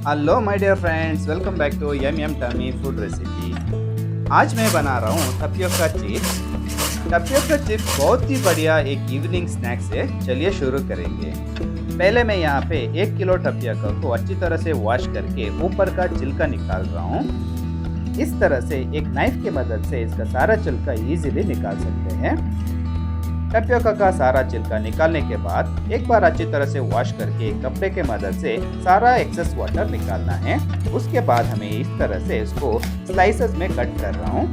Hello my dear friends, welcome back to yum yum tummy food recipe. आज मैं बना रहा हूँ टपियोका चिप्स। टपियोका चिप्स बहुत ही बढ़िया एक इवनिंग स्नैक्स है। चलिए शुरू करेंगे। पहले मैं यहाँ पे 1 किलो टपियोका को अच्छी तरह से वॉश करके ऊपर का छिलका निकाल रहा हूँ। इस तरह से एक नाइफ की मदद से इसका सारा छिलका इजीली निकाल सकते हैं। टपियोका का सारा छिलका निकालने के बाद एक बार अच्छी तरह से वॉश करके कपड़े के मदद से सारा एक्सेस वाटर निकालना है। उसके बाद हमें इस तरह से इसको स्लाइसेस में कट कर रहा हूँ।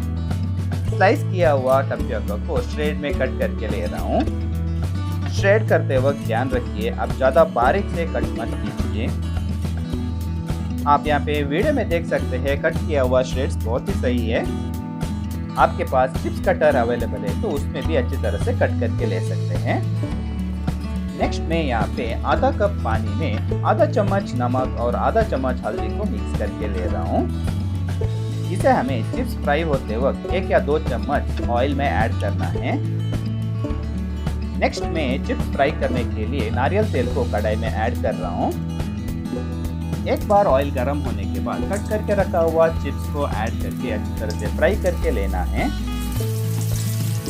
स्लाइस किया हुआ टपियोका को श्रेड में कट करके ले रहा हूँ। श्रेड करते वक्त ध्यान रखिए आप ज़्यादा बारीक से कट मत कीजिए। आप यहाँ पे वीडियो में देख सकते हैं कट किया हुआ श्रेड्स बहुत ही सही है। आपके पास चिप्स कटर अवेलेबल है तो उसमें भी अच्छी तरह से कट करके ले सकते हैं। नेक्स्ट मैं यहाँ पे आधा कप पानी में आधा चम्मच नमक और आधा चम्मच हल्दी को मिक्स करके ले रहा हूँ। इसे हमें चिप्स फ्राई होते वक्त 1 या 2 चम्मच ऑयल में ऐड करना है। नेक्स्ट मैं चिप्स फ्राई करने के लिए नारियल तेल को कढ़ाई में ऐड कर रहा हूँ। एक बार ऑयल गर्म होने के बाद कट करके रखा हुआ चिप्स को ऐड करके अच्छी तरह से फ्राई करके लेना है।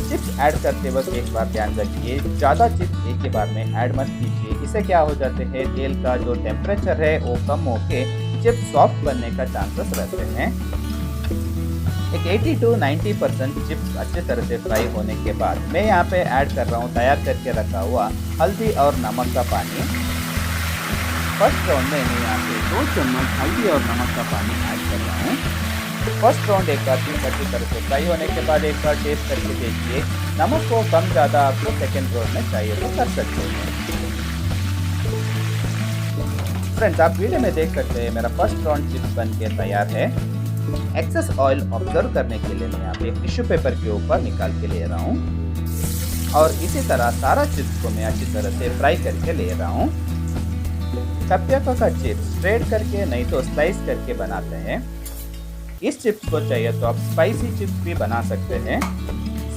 चिप्स ऐड करते वक्त एक बार ध्यान रखिए ज़्यादा चिप्स एक ही बार में ऐड मत कीजिए। इससे क्या हो जाते हैं तेल का जो टेम्परेचर है वो कम होके चिप्स सॉफ्ट बनने का चांसेस रहते हैं। एक 80 to 90% चिप्स अच्छे तरह से फ्राई होने के बाद मैं यहाँ पे ऐड कर रहा हूँ तैयार करके रखा हुआ हल्दी और नमक का पानी। फर्स्ट राउंड में मैं यहाँ पे 2 चम्मच हल्दी और नमक का पानी ऐड कर रहा हूँ। फर्स्ट राउंड एक बार अच्छी तरह से फ्राई होने के बाद एक बार टेस्ट करके देखिए। नमक को कम ज़्यादा आपको सेकेंड राउंड में चाहिए तो कर सकते हैं। फ्रेंड्स आप वीडियो में देख सकते हैं मेरा फर्स्ट राउंड चिप्स बन के तैयार है। एक्सेस ऑयल ऑब्जर्व करने के लिए मैं यहाँ पे टिश्यू पेपर के ऊपर निकाल के ले रहा हूँ और इसी तरह सारा चिप्स को मैं अच्छी तरह से फ्राई करके ले रहा हूँ। टपियोका का चिप्स स्प्रेड करके नहीं तो स्लाइस करके बनाते हैं। इस चिप्स को चाहिए तो आप स्पाइसी चिप्स भी बना सकते हैं।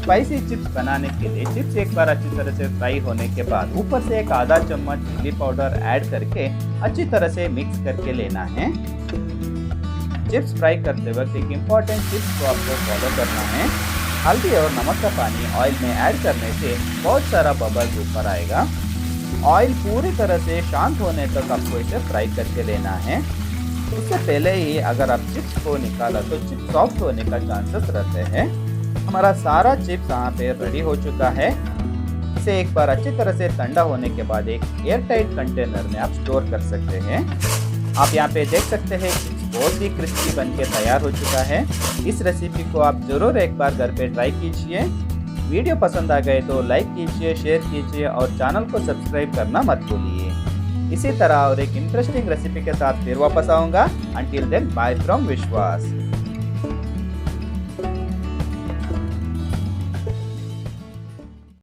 स्पाइसी चिप्स बनाने के लिए चिप्स एक बार अच्छी तरह से फ्राई होने के बाद ऊपर से एक आधा चम्मच चिली पाउडर ऐड करके अच्छी तरह से मिक्स करके लेना है। चिप्स फ्राई करते वक्त एक इम्पॉर्टेंट टिप्स को आपको फॉलो करना है। हल्दी और नमक का पानी ऑयल में ऐड करने से बहुत सारा बबल्स ऊपर आएगा। ऑयल पूरी तरह से शांत होने तक आपको इसे फ्राई करके लेना है। इससे पहले ही अगर आप चिप्स को निकाला तो चिप्स सॉफ्ट होने का चांसेस रहते हैं। हमारा सारा चिप्स यहाँ पे रेडी हो चुका है। इसे एक बार अच्छी तरह से ठंडा होने के बाद एक एयर टाइट कंटेनर में आप स्टोर कर सकते हैं। आप यहाँ पे देख सकते हैं चिप्स बहुत ही क्रिस्पी बन के तैयार हो चुका है। इस रेसिपी को आप जरूर एक बार घर पे ट्राई कीजिए। वीडियो पसंद आ गए तो लाइक कीजिए, शेयर कीजिए और चैनल को सब्सक्राइब करना मत भूलिए। इसी तरह और एक इंटरेस्टिंग रेसिपी के साथ फिर वापस आऊँगा। अंटिल देन बाय फ्रॉम विश्वास।